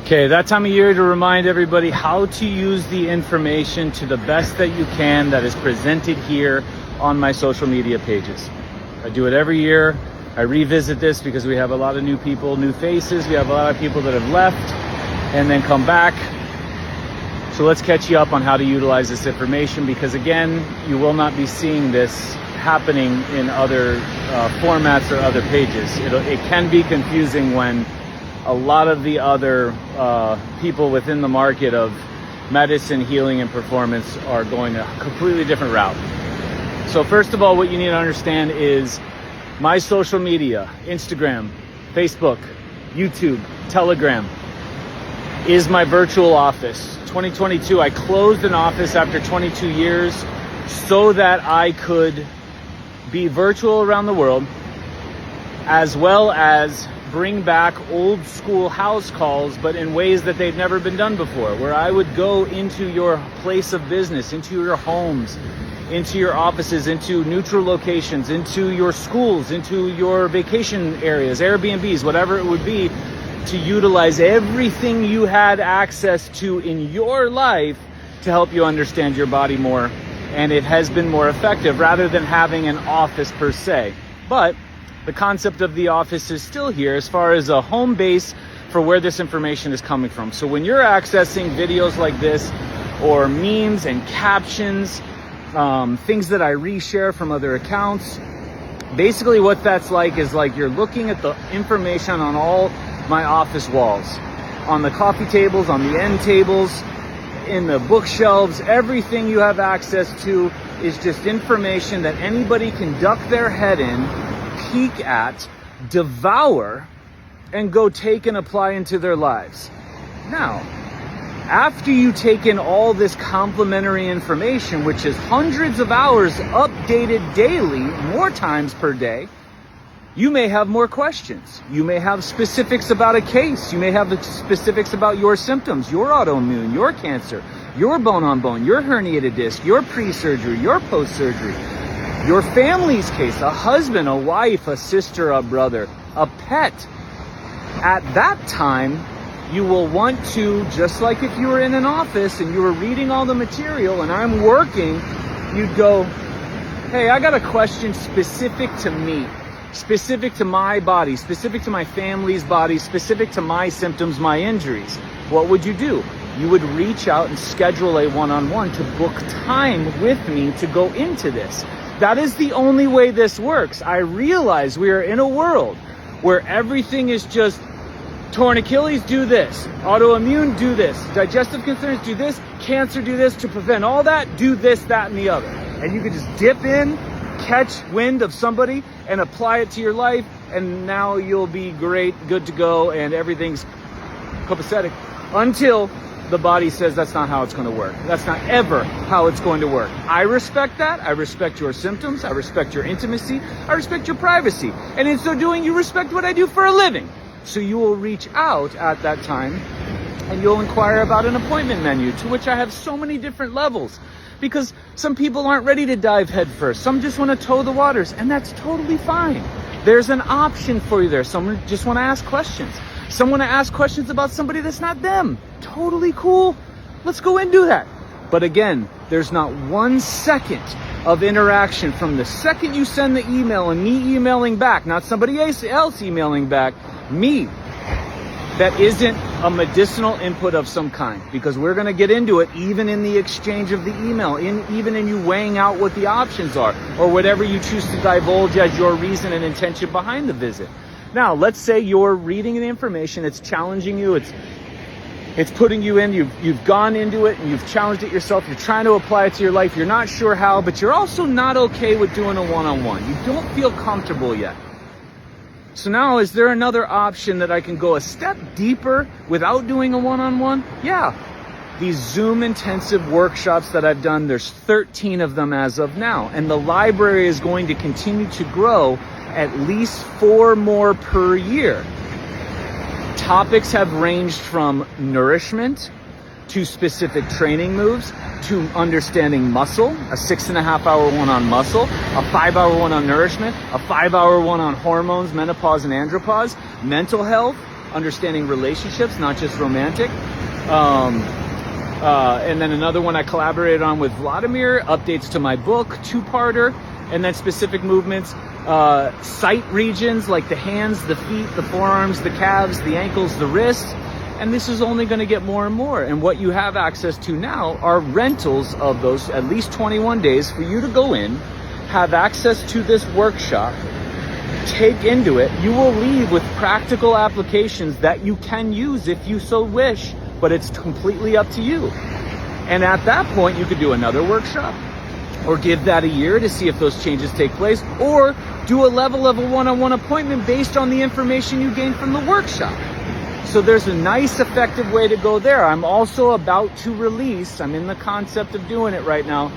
Okay, that time of year to remind everybody how to use the information to the best that you can that is presented here on my social media pages. I do it every year. I revisit this because we have a lot of new people, new faces. We have a lot of people that have left and then come back. So let's catch you up on how to utilize this information, because again, you will not be seeing this happening in other formats or other pages. It can be confusing when a lot of the other people within the market of medicine, healing, and performance are going a completely different route. So first of all, what you need to understand is my social media, Instagram, Facebook, YouTube, Telegram, is my virtual office. 2022, I closed an office after 22 years so that I could be virtual around the world, as well as bring back old school house calls, but in ways that they've never been done before, where I would go into your place of business, into your homes, into your offices, into neutral locations, into your schools, into your vacation areas, Airbnbs, whatever it would be, to utilize everything you had access to in your life to help you understand your body more. And it has been more effective rather than having an office per se. But the concept of the office is still here as far as a home base for where this information is coming from. So when you're accessing videos like this, or memes and captions, things that I reshare from other accounts, basically what that's like is like you're looking at the information on all my office walls, on the coffee tables, on the end tables, in the bookshelves. Everything you have access to is just information that anybody can duck their head in, peek at, devour, and go take and apply into their lives. Now, after you take in all this complimentary information, which is hundreds of hours updated daily, more times per day, you may have more questions. You may have specifics about a case. You may have specifics about your symptoms, your autoimmune, your cancer, your bone-on-bone, your herniated disc, your pre-surgery, your post-surgery, your family's case, a husband, a wife, a sister, a brother, a pet. At that time, you will want to, just like if you were in an office and you were reading all the material and I'm working, you'd go, hey, I got a question specific to me, specific to my body, specific to my family's body, specific to my symptoms, my injuries. What would you do? You would reach out and schedule a one-on-one to book time with me to go into this. That is the only way this works. I realize we are in a world where everything is just torn Achilles, do this. Autoimmune, do this. Digestive concerns, do this. Cancer, do this. To prevent all that, do this, that, and the other. And you can just dip in, catch wind of somebody, and apply it to your life, and now you'll be great, good to go, and everything's copacetic until the body says that's not how it's going to work. That's not ever how it's going to work. I respect that. I respect your symptoms. I respect your intimacy. I respect your privacy. And in so doing, you respect what I do for a living. So you will reach out at that time and you'll inquire about an appointment menu, to which I have so many different levels, because some people aren't ready to dive head first. Some just want to toe the waters, and that's totally fine. There's an option for you there. Some just want to ask questions. Some want to ask questions about somebody that's not them. Totally cool. Let's go and do that. But again, there's not 1 second of interaction from the second you send the email and me emailing back, not somebody else emailing back, me, that isn't a medicinal input of some kind, because we're going to get into it even in the exchange of the email, even in you weighing out what the options are, or whatever you choose to divulge as your reason and intention behind the visit. Now, let's say you're reading the information, it's challenging you, it's putting you in, you've gone into it and you've challenged it yourself, you're trying to apply it to your life, you're not sure how, but you're also not okay with doing a one-on-one. You don't feel comfortable yet. So now, is there another option that I can go a step deeper without doing a one-on-one? Yeah. These Zoom intensive workshops that I've done, there's 13 of them as of now. And the library is going to continue to grow at least 4 more per year. Topics have ranged from nourishment to specific training moves, to understanding muscle, a 6.5-hour one on muscle, a 5-hour one on nourishment, a 5-hour one on hormones, menopause and andropause, mental health, understanding relationships, not just romantic. And then another one I collaborated on with Vladimir, updates to my book, two-parter, and then specific movements, sight regions like the hands, the feet, the forearms, the calves, the ankles, the wrists. And this is only going to get more and more. And what you have access to now are rentals of those at least 21 days for you to go in, have access to this workshop, take into it. You will leave with practical applications that you can use if you so wish, but it's completely up to you. And at that point, you could do another workshop or give that a year to see if those changes take place, or do a level of a one-on-one appointment based on the information you gain from the workshop. So there's a nice, effective way to go there. I'm also about to release, I'm in the concept of doing it right now,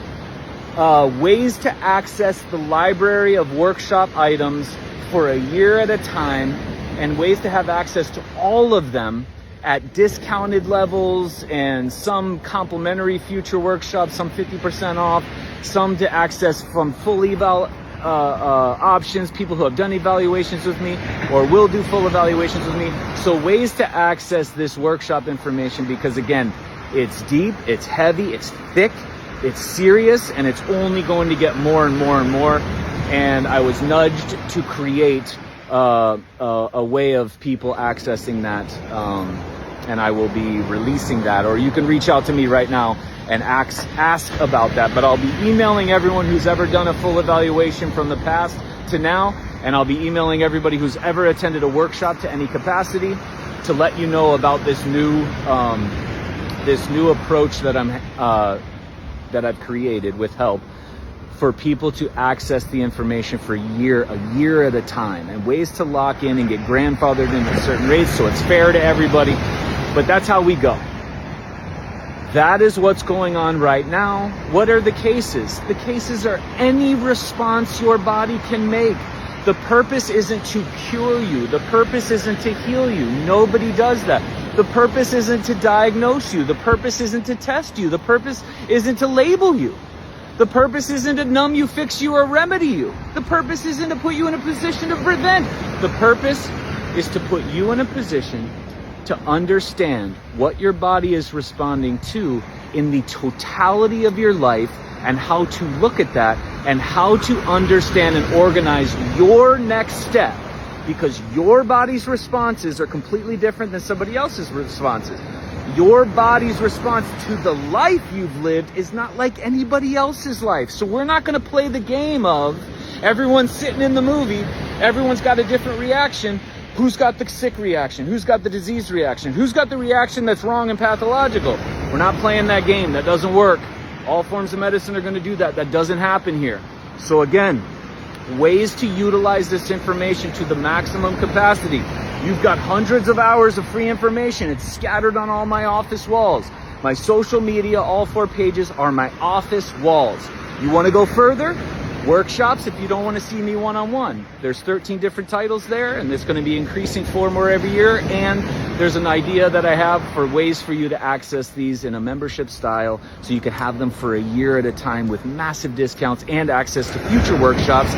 ways to access the library of workshop items for a year at a time, and ways to have access to all of them at discounted levels, and some complimentary future workshops, some 50% off, some to access from full eval options, people who have done evaluations with me or will do full evaluations with me. So ways to access this workshop information, because again, it's deep, it's heavy, it's thick, it's serious, and it's only going to get more and more and more. And I was nudged to create a way of people accessing that, and I will be releasing that. Or you can reach out to me right now and ask about that. But I'll be emailing everyone who's ever done a full evaluation from the past to now, and I'll be emailing everybody who's ever attended a workshop to any capacity to let you know about this new approach that I've created with help for people to access the information for a year at a time, and ways to lock in and get grandfathered in at certain rates so it's fair to everybody. But that's how we go. That is what's going on right now. What are the cases? The cases are any response your body can make. The purpose isn't to cure you. The purpose isn't to heal you. Nobody does that. The purpose isn't to diagnose you. The purpose isn't to test you. The purpose isn't to label you. The purpose isn't to numb you, fix you, or remedy you. The purpose isn't to put you in a position to prevent. The purpose is to put you in a position to understand what your body is responding to in the totality of your life, and how to look at that, and how to understand and organize your next step, because your body's responses are completely different than somebody else's responses. Your body's response to the life you've lived is not like anybody else's life. So we're not going to play the game of everyone's sitting in the movie, everyone's got a different reaction. Who's got the sick reaction? Who's got the disease reaction? Who's got the reaction that's wrong and pathological? We're not playing that game. That doesn't work. All forms of medicine are going to do that. That doesn't happen here. So again, ways to utilize this information to the maximum capacity. You've got hundreds of hours of free information. It's scattered on all my office walls. My social media, all 4 pages are my office walls. You want to go further? Workshops, if you don't want to see me one-on-one. There's 13 different titles there, and it's going to be increasing 4 more every year. And there's an idea that I have for ways for you to access these in a membership style, so you can have them for a year at a time with massive discounts and access to future workshops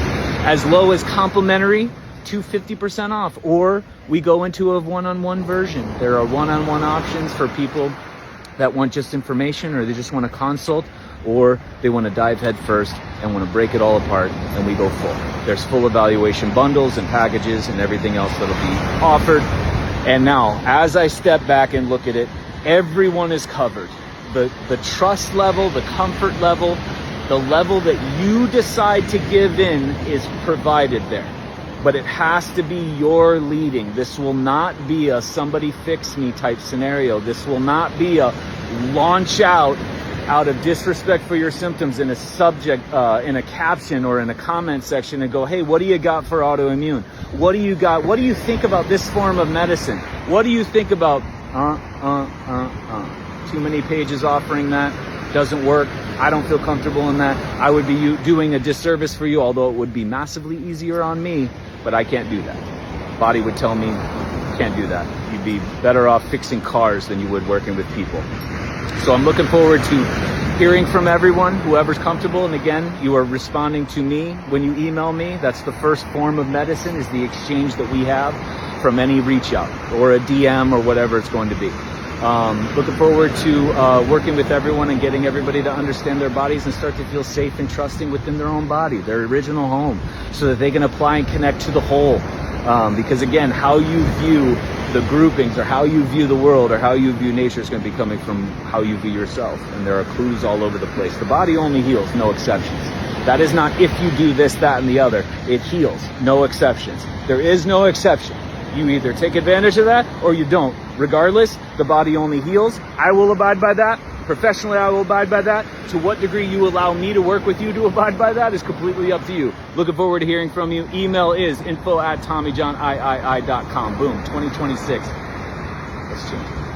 as low as complimentary to 50% off. Or we go into a one-on-one version. There are one-on-one options for people that want just information, or they just want to consult, or they want to dive head first and want to break it all apart, and we go full. There's full evaluation bundles and packages and everything else that'll be offered. And now, as I step back and look at it, everyone is covered. The trust level, the comfort level, the level that you decide to give in is provided there. But it has to be your leading. This will not be a somebody fix me type scenario. This will not be a launch out of disrespect for your symptoms in a subject, in a caption or in a comment section, and go, hey, what do you got for autoimmune? What do you got? What do you think about this form of medicine? What do you think about, Too many pages offering that. Doesn't work. I don't feel comfortable in that. I would be doing a disservice for you, although it would be massively easier on me, but I can't do that. Body would tell me, can't do that. You'd be better off fixing cars than you would working with people. So I'm looking forward to hearing from everyone, whoever's comfortable. And again, you are responding to me when you email me. That's the first form of medicine, is the exchange that we have from any reach out or a DM or whatever it's going to be. Looking forward to working with everyone and getting everybody to understand their bodies and start to feel safe and trusting within their own body, their original home, so that they can apply and connect to the whole. Because again, how you view the groupings or how you view the world or how you view nature is going to be coming from how you view yourself. And there are clues all over the place. The body only heals, no exceptions. That is not if you do this, that, and the other. It heals, no exceptions. There is no exception. You either take advantage of that or you don't. Regardless, the body only heals. I will abide by that. Professionally, I will abide by that. To what degree you allow me to work with you to abide by that is completely up to you. Looking forward to hearing from you. Email is info@TommyJohnIII.com. Boom, 2026. Let's change it.